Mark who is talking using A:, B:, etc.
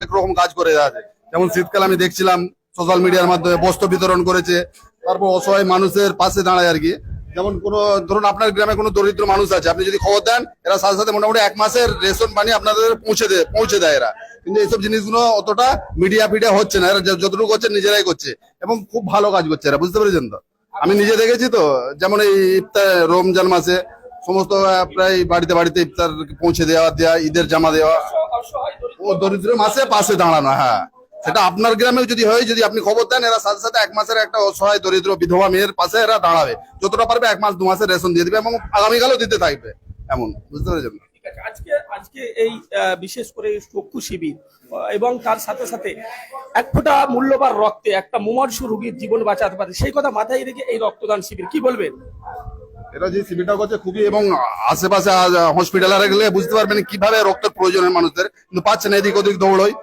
A: অনেক রকম কাজ করে আছে। যেমন শীতকালে আমি দেখছিলাম সোশ্যাল মিডিয়ার মাধ্যমে বস্ত্র বিতরণ করেছে, তারপর অসহায় মানুষের পাশে দাঁড়ায় আর কি। যেমন কোনো ধরুন আপনার গ্রামে কোনো দরিদ্র মানুষ আছে, আপনি যদি খবর দেন এরা সাথে সাথে মোটামুটি 1 মাসের রেশন পানি আপনাদের পৌঁছে দেয় এরা। কিন্তু এইসব জিনিসগুলো অতটা মিডিয়া ফিডিয়া হচ্ছে না, এরা যতটুকু করছে নিজেরাই করছে এবং খুব ভালো কাজ করছে এরা, বুঝতে পেরেছেন তো? আমি নিজে দেখেছি তো, যেমন এই ইফতার রমজান মাসে সমস্ত প্রায় বাড়িতে বাড়িতে ইফতার পৌঁছে দেওয়া, ঈদের জামা দেওয়া, ও দরিদ্র মাসে পাশে দাঁড়ানো। হ্যাঁ, সেটা আপনার গ্রামেও যদি হয়, যদি আপনি খবর দেন, এরা সাথে সাথে 1 মাসের একটা অসহায় দরিদ্র বিধবা মেয়ের পাশে এরা দাঁড়াবে, যতটা পারবে 1 মাস 2 মাসের রেশন দিয়ে দিবে এবং আগামীকালও দিতে থাকবে, এমন, বুঝতে পেরেছেন?
B: ঠিক আছে, আজকে আজকে এই বিশেষ করে চক্ষু শিবির এবং তার সাথে সাথে এক ফোঁটা মূল্যবান রক্তে একটা মুমূর্ষু রোগীর জীবন বাঁচাতে পারে, সেই কথা মাথায় রেখে এই রক্তদান শিবির, কি বলবেন?
A: এরা যে শিবিরটা করছে খুবই, এবং আশেপাশে হসপিটালে গেলে বুঝতে পারবেন কিভাবে রক্তের প্রয়োজন হয় মানুষদের, কিন্তু পাচ্ছে না, এদিক ওদিক দৌড়ই।